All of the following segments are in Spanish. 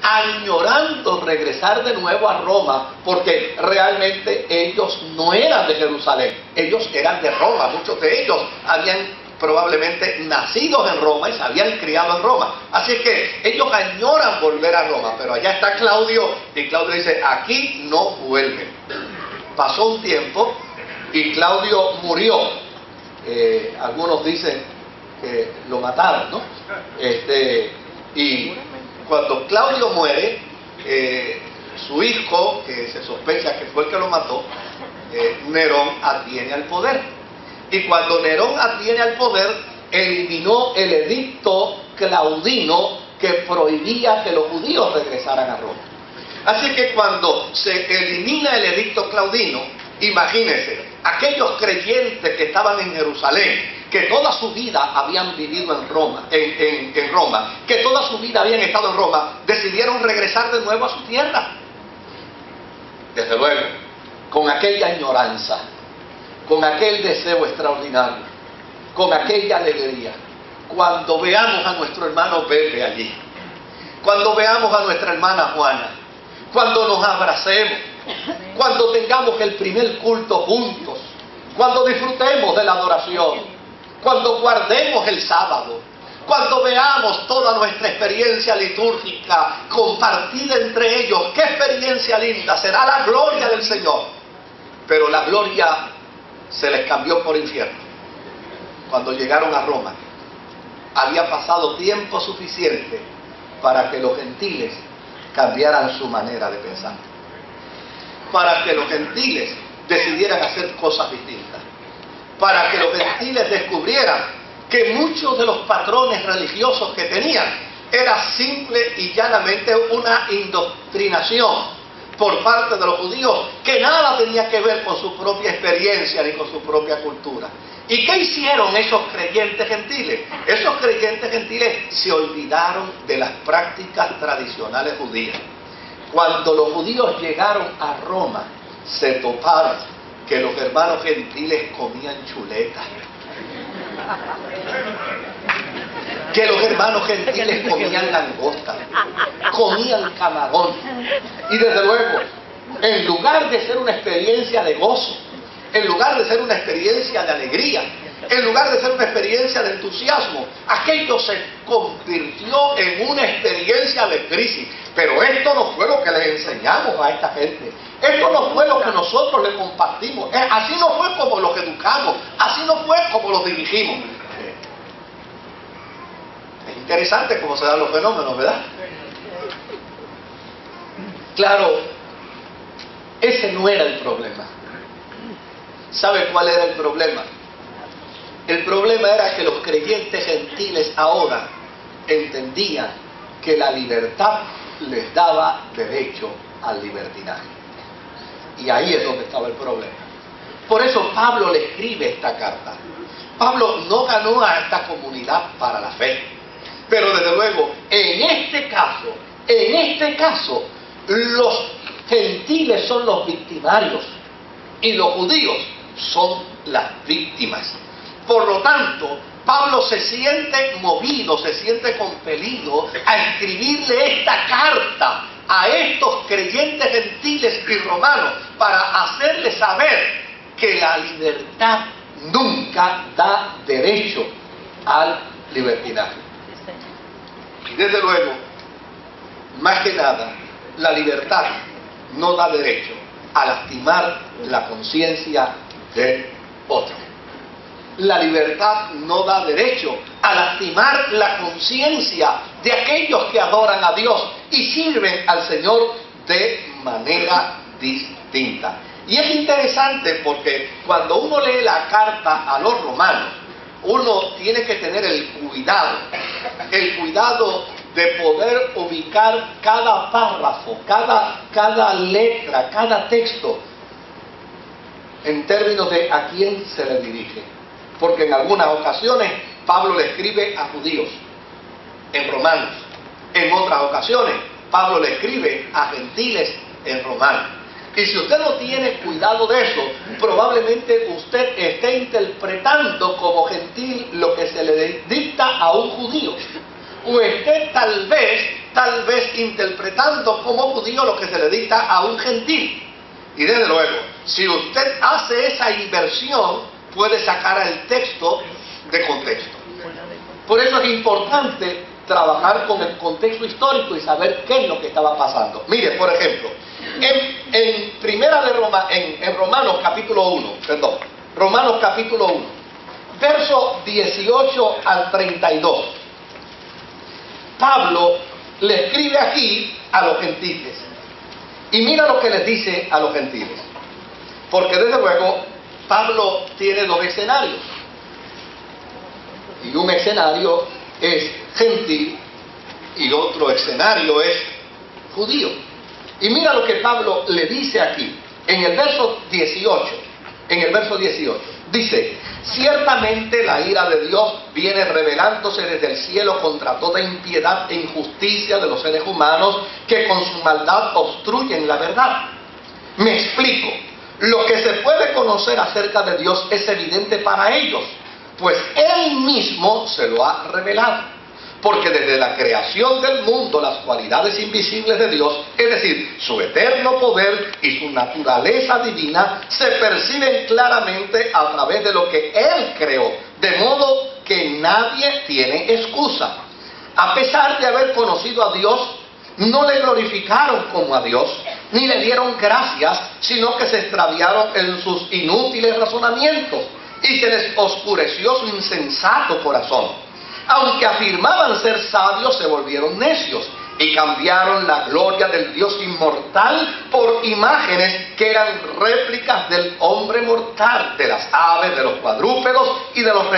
añorando regresar de nuevo a Roma, porque realmente ellos no eran de Jerusalén, ellos eran de Roma. Muchos de ellos habían probablemente nacidos en Roma y se habían criado en Roma. Así que ellos añoran volver a Roma, pero allá está Claudio, y Claudio dice, aquí no vuelven. Pasó un tiempo y Claudio murió. Algunos dicen que lo mataron, ¿no? Y cuando Claudio muere, su hijo, que se sospecha que fue el que lo mató, Nerón adviene al poder. Y cuando Nerón adviene al poder, eliminó el edicto claudino que prohibía que los judíos regresaran a Roma. Así que cuando se elimina el edicto claudino, imagínense, aquellos creyentes que estaban en Jerusalén, que toda su vida habían vivido en Roma, en Roma, que toda su vida habían estado en Roma, decidieron regresar de nuevo a su tierra. Desde luego, con aquella añoranza, con aquel deseo extraordinario, con aquella alegría. Cuando veamos a nuestro hermano Pepe allí, cuando veamos a nuestra hermana Juana, cuando nos abracemos, cuando tengamos el primer culto juntos, cuando disfrutemos de la adoración, cuando guardemos el sábado, cuando veamos toda nuestra experiencia litúrgica compartida entre ellos, qué experiencia linda, será la gloria del Señor. Pero la gloria se les cambió por infierno. Cuando llegaron a Roma, había pasado tiempo suficiente para que los gentiles cambiaran su manera de pensar, para que los gentiles decidieran hacer cosas distintas, para que los gentiles descubrieran que muchos de los patrones religiosos que tenían era simple y llanamente una indoctrinación por parte de los judíos, que nada tenía que ver con su propia experiencia ni con su propia cultura. ¿Y qué hicieron esos creyentes gentiles? Esos creyentes gentiles se olvidaron de las prácticas tradicionales judías. Cuando los judíos llegaron a Roma, se toparon que los hermanos gentiles comían chuletas, que los hermanos gentiles comían langosta, comían camarón. Y desde luego, en lugar de ser una experiencia de gozo, en lugar de ser una experiencia de alegría, en lugar de ser una experiencia de entusiasmo, aquello se convirtió en una experiencia de crisis. Pero esto no fue lo que les enseñamos a esta gente, esto no fue lo que nosotros les compartimos, así no fue como los educamos, así no fue como los dirigimos. Es interesante cómo se dan los fenómenos, ¿verdad? Claro, ese no era el problema. ¿Sabe cuál era el problema? El problema era que los creyentes gentiles ahora entendían que la libertad les daba derecho al libertinaje. Y ahí es donde estaba el problema. Por eso Pablo le escribe esta carta. Pablo no ganó a esta comunidad para la fe. Pero desde luego, en este caso, los gentiles son los victimarios y los judíos son las víctimas. Por lo tanto, Pablo se siente movido, se siente compelido a escribirle esta carta a estos creyentes gentiles y romanos para hacerles saber que la libertad nunca da derecho al libertinaje. Y desde luego, más que nada, la libertad no da derecho a lastimar la conciencia de otro. La libertad no da derecho a lastimar la conciencia de aquellos que adoran a Dios y sirven al Señor de manera distinta. Y es interesante porque cuando uno lee la carta a los romanos, uno tiene que tener el cuidado de poder ubicar cada párrafo, cada letra, cada texto en términos de a quién se le dirige. Porque en algunas ocasiones Pablo le escribe a judíos, en romanos. En otras ocasiones Pablo le escribe a gentiles, en romanos. Y si usted no tiene cuidado de eso, probablemente usted esté interpretando como gentil lo que se le dicta a un judío. O esté tal vez tal vez interpretando como judío lo que se le dicta a un gentil. Y desde luego, si usted hace esa inversión, puede sacar el texto de contexto. Por eso es importante trabajar con el contexto histórico y saber qué es lo que estaba pasando. Mire, por ejemplo, en Romanos capítulo 1, verso 18 al 32, Pablo le escribe aquí a los gentiles. Y mira lo que les dice a los gentiles. Porque desde luego, Pablo tiene dos escenarios. Y un escenario es gentil y otro escenario es judío. Y mira lo que Pablo le dice aquí, en el verso 18. Dice: ciertamente la ira de Dios viene revelándose desde el cielo contra toda impiedad e injusticia de los seres humanos que con su maldad obstruyen la verdad. Me explico. Lo que se puede conocer acerca de Dios es evidente para ellos, pues Él mismo se lo ha revelado. Porque desde la creación del mundo las cualidades invisibles de Dios, es decir, su eterno poder y su naturaleza divina, se perciben claramente a través de lo que Él creó, de modo que nadie tiene excusa. A pesar de haber conocido a Dios, no le glorificaron como a Dios, ni le dieron gracias, sino que se extraviaron en sus inútiles razonamientos, y se les oscureció su insensato corazón. Aunque afirmaban ser sabios, se volvieron necios y cambiaron la gloria del Dios inmortal por imágenes que eran réplicas del hombre mortal, de las aves, de los cuadrúpedos y de los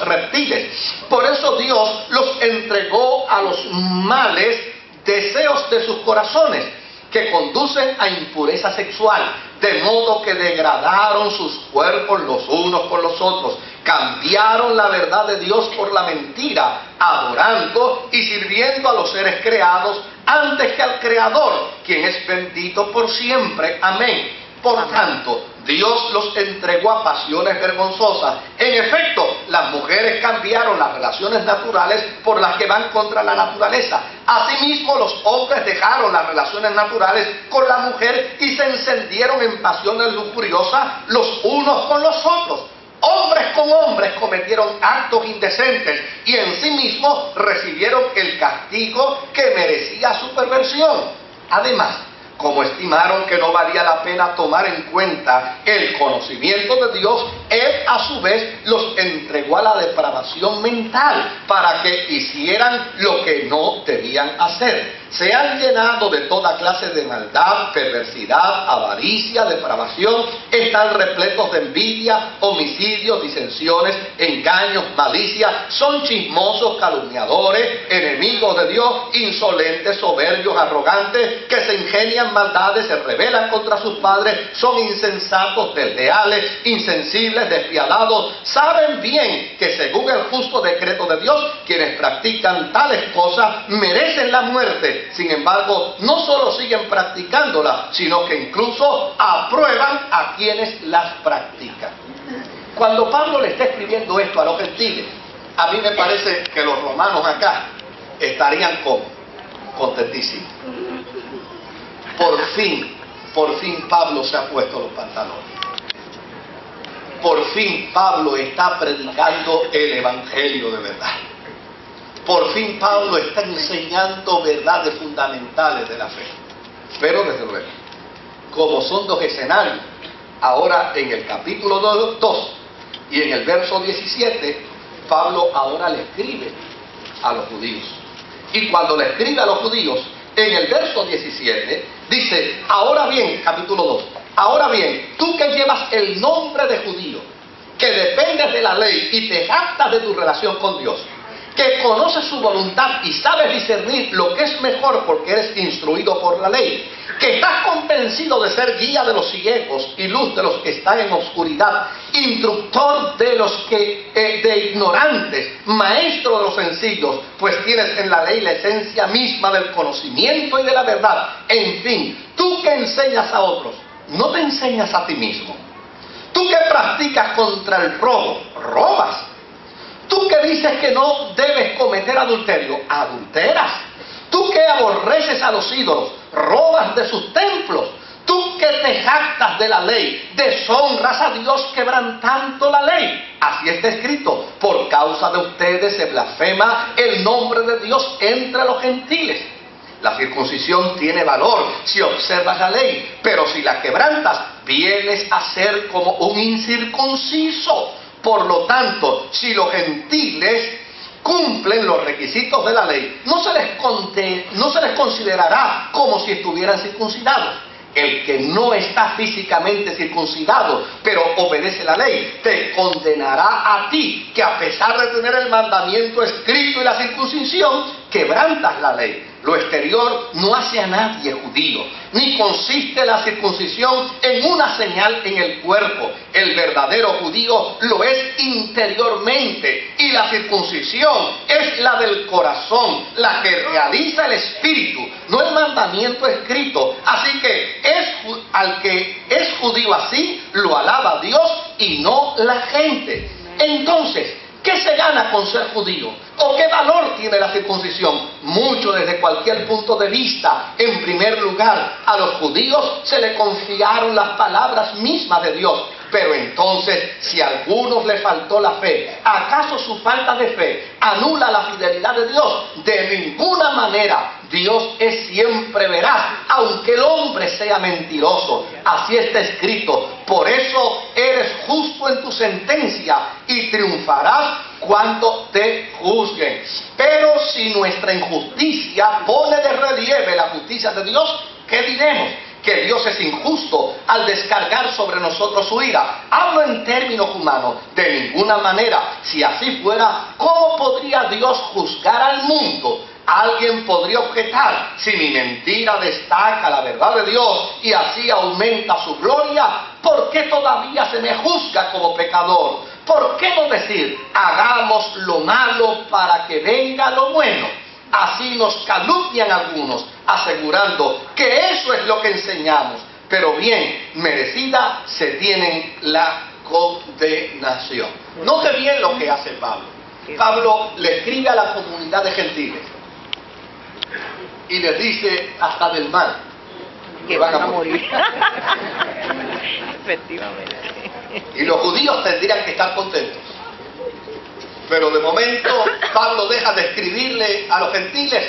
reptiles. Por eso Dios los entregó a los males deseos de sus corazones, que conducen a impureza sexual, de modo que degradaron sus cuerpos los unos con los otros, cambiaron la verdad de Dios por la mentira, adorando y sirviendo a los seres creados antes que al Creador, quien es bendito por siempre. Amén. Por tanto, Dios los entregó a pasiones vergonzosas. En efecto, las mujeres cambiaron las relaciones naturales por las que van contra la naturaleza. Asimismo, los hombres dejaron las relaciones naturales con la mujer y se encendieron en pasiones lujuriosas los unos con los otros. Hombres con hombres cometieron actos indecentes y en sí mismos recibieron el castigo que merecía su perversión. Además, como estimaron que no valía la pena tomar en cuenta el conocimiento de Dios, Él a su vez los entregó a la depravación mental para que hicieran lo que no debían hacer. Se han llenado de toda clase de maldad, perversidad, avaricia, depravación, están repletos de envidia, homicidios, disensiones, engaños, malicia, son chismosos, calumniadores, enemigos de Dios, insolentes, soberbios, arrogantes, que se ingenian maldades, se rebelan contra sus padres, son insensatos, desleales, insensibles, despiadados. Saben bien que según el justo decreto de Dios, quienes practican tales cosas merecen la muerte. Sin embargo, no solo siguen practicándolas, sino que incluso aprueban a quienes las practican. Cuando Pablo le está escribiendo esto a los gentiles, a mí me parece que los romanos acá estarían contentísimos. Por fin Pablo se ha puesto los pantalones. Por fin Pablo está predicando el evangelio de verdad. Por fin Pablo está enseñando verdades fundamentales de la fe. Pero desde luego, como son dos escenarios, ahora en el capítulo 2 y en el verso 17, Pablo ahora le escribe a los judíos. Y cuando le escribe a los judíos, en el verso 17, dice: ahora bien, capítulo 2, ahora bien, tú que llevas el nombre de judío, que dependes de la ley y te jactas de tu relación con Dios, que conoces su voluntad y sabes discernir lo que es mejor porque eres instruido por la ley, que estás convencido de ser guía de los ciegos y luz de los que están en oscuridad, instructor de los de ignorantes, maestro de los sencillos, pues tienes en la ley la esencia misma del conocimiento y de la verdad. En fin, tú que enseñas a otros, no te enseñas a ti mismo. Tú que practicas contra el robo, robas. Tú que dices que no debes cometer adulterio, adulteras. Tú tú que aborreces a los ídolos, robas de sus templos, tú que te jactas de la ley, deshonras a Dios quebrantando la ley. Así está escrito: por causa de ustedes se blasfema el nombre de Dios entre los gentiles. La circuncisión tiene valor si observas la ley, pero si la quebrantas, vienes a ser como un incircunciso. Por lo tanto, si los gentiles cumplen los requisitos de la ley, no se les considerará como si estuvieran circuncidados. El que no está físicamente circuncidado, pero obedece la ley, te condenará a ti, que a pesar de tener el mandamiento escrito y la circuncisión, quebrantas la ley. Lo exterior no hace a nadie judío, ni consiste la circuncisión en una señal en el cuerpo. El verdadero judío lo es interiormente, y la circuncisión es la del corazón, la que realiza el espíritu, no el mandamiento escrito. Así que al que es judío así, lo alaba Dios y no la gente. Entonces, ¿qué se gana con ser judío? ¿O qué valor tiene la circuncisión? Mucho desde cualquier punto de vista. En primer lugar, a los judíos se les confiaron las palabras mismas de Dios. Pero entonces, si a algunos les faltó la fe, ¿acaso su falta de fe anula la fidelidad de Dios? De ninguna manera. Dios es siempre veraz, aunque el hombre sea mentiroso. Así está escrito: por eso eres justo en tu sentencia y triunfarás cuando te juzguen. Pero si nuestra injusticia pone de relieve la justicia de Dios, ¿qué diremos? Que Dios es injusto al descargar sobre nosotros su ira. Hablo en términos humanos. De ninguna manera. Si así fuera, ¿cómo podría Dios juzgar al mundo? Alguien podría objetar: si mi mentira destaca la verdad de Dios y así aumenta su gloria, ¿por qué todavía se me juzga como pecador? ¿Por qué no decir: hagamos lo malo para que venga lo bueno? Así nos calumnian algunos, asegurando que eso es lo que enseñamos, pero bien merecida se tienen la condenación. Note bien lo que hace Pablo. Pablo le escribe a la comunidad de gentiles y les dice hasta del mal que van a morir. Efectivamente. Y los judíos tendrían que estar contentos. Pero de momento Pablo deja de escribirle a los gentiles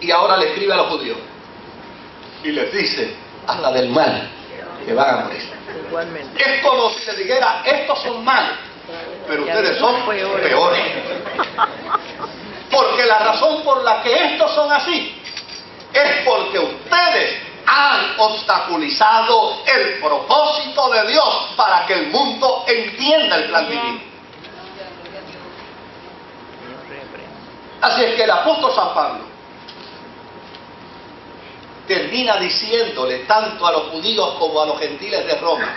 y ahora le escribe a los judíos. Y les dice hasta del mal que van a morir. Igualmente. Es como si le dijera: estos son malos, pero ustedes son peores. Porque la razón por la que estos son así es porque ustedes han obstaculizado el propósito de Dios para que el mundo entienda el plan divino. Así es que el apóstol San Pablo termina diciéndole tanto a los judíos como a los gentiles de Roma: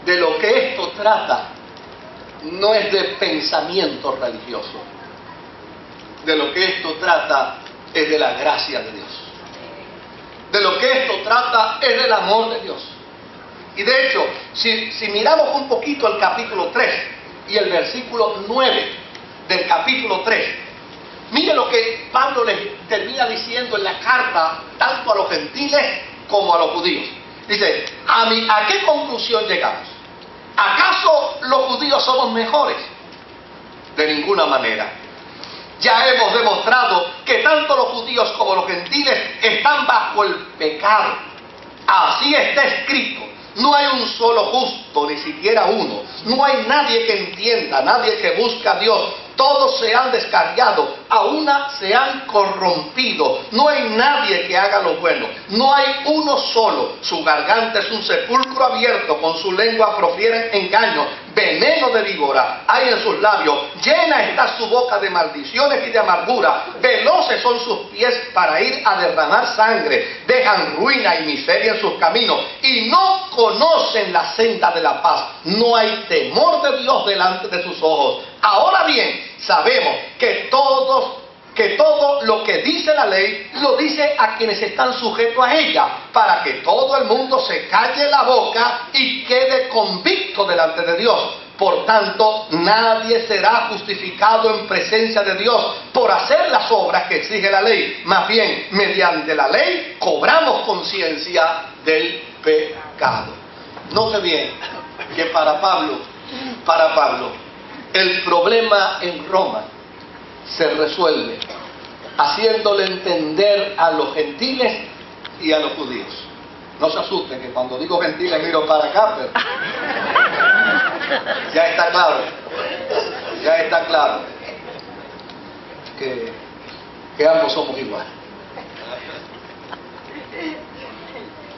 de lo que esto trata no es de pensamiento religioso, de lo que esto trata es de la gracia de Dios, de lo que esto trata es del amor de Dios. Y de hecho, si miramos un poquito el capítulo 3 y el versículo 9 del capítulo 3, mire lo que Pablo les termina diciendo en la carta tanto a los gentiles como a los judíos. Dice: ¿a qué conclusión llegamos? ¿Acaso los judíos somos mejores? De ninguna manera. Ya hemos demostrado que tanto los judíos como los gentiles están bajo el pecado. Así está escrito: no hay un solo justo, ni siquiera uno. No hay nadie que entienda, nadie que busque a Dios. Todos se han descarriado, a una se han corrompido. No hay nadie que haga lo bueno. No hay uno solo. Su garganta es un sepulcro abierto. Con su lengua profieren engaño. Veneno de víbora hay en sus labios. Llena está su boca de maldiciones y de amargura. Veloces son sus pies para ir a derramar sangre. Dejan ruina y miseria en sus caminos. Y no conocen la senda de la paz. No hay temor de Dios delante de sus ojos. Ahora bien, sabemos que todo lo que dice la ley, lo dice a quienes están sujetos a ella, para que todo el mundo se calle la boca y quede convicto delante de Dios. Por tanto, nadie será justificado en presencia de Dios por hacer las obras que exige la ley. Más bien, mediante la ley cobramos conciencia del pecado. Note bien que para Pablo, el problema en Roma se resuelve haciéndole entender a los gentiles y a los judíos. No se asusten que cuando digo gentiles miro para acá, pero ya está claro que ambos somos iguales.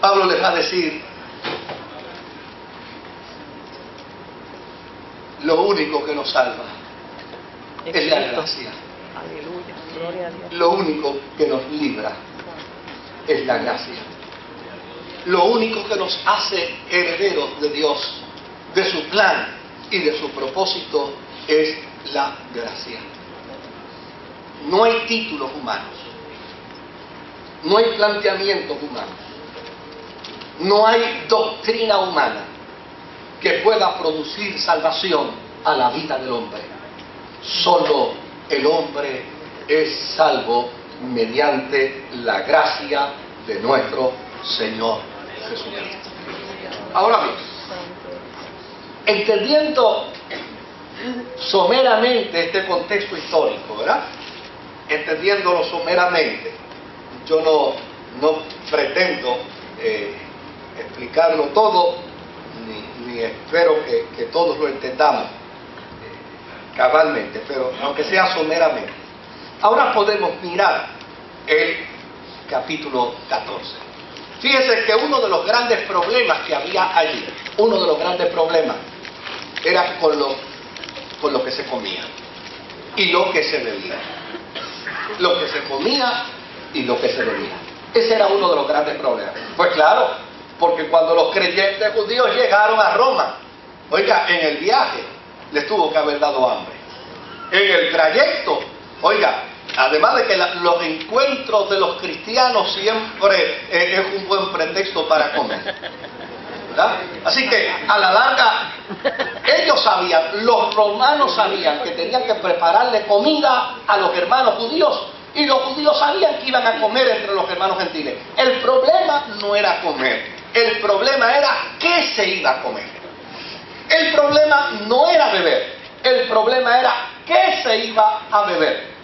Pablo les va a decir: lo único que nos salva es la gracia. Aleluya, gloria a Dios. Lo único que nos libra es la gracia. Lo único que nos hace herederos de Dios, de su plan y de su propósito, es la gracia. No hay títulos humanos, no hay planteamientos humanos, no hay doctrina humana que pueda producir salvación a la vida del hombre. Solo el hombre es salvo mediante la gracia de nuestro Señor Jesucristo. Ahora bien, entendiendo someramente este contexto histórico, ¿verdad? Entendiéndolo someramente, yo no pretendo explicarlo todo, ni espero que todos lo entendamos cabalmente, pero aunque sea someramente. Ahora podemos mirar el capítulo 14. Fíjense que uno de los grandes problemas que había allí, era con lo que se comía y lo que se bebía. Lo que se comía y lo que se bebía. Ese era uno de los grandes problemas. Pues claro, porque cuando los creyentes judíos llegaron a Roma, oiga, en el viaje les tuvo que haber dado hambre. En el trayecto, oiga, además de que los encuentros de los cristianos siempre es un buen pretexto para comer, ¿verdad? Así que a la larga ellos sabían, los romanos sabían que tenían que prepararle comida a los hermanos judíos, y los judíos sabían que iban a comer entre los hermanos gentiles. El problema no era comer, el problema era qué se iba a comer. El problema no era beber, el problema era qué se iba a beber.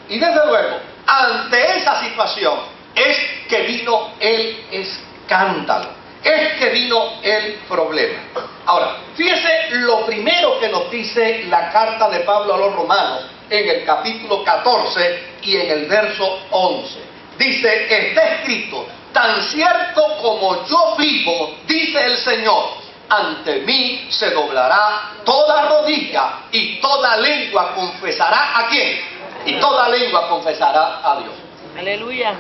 Y desde luego, ante esa situación es que vino el escándalo, es que vino el problema. Ahora, fíjese lo primero que nos dice la carta de Pablo a los romanos en el capítulo 14 y en el verso 11. Dice: está escrito, tan cierto como yo vivo, dice el Señor, ante mí se doblará toda rodilla y toda lengua confesará ¿a quién? Y toda lengua confesará a Dios. Aleluya.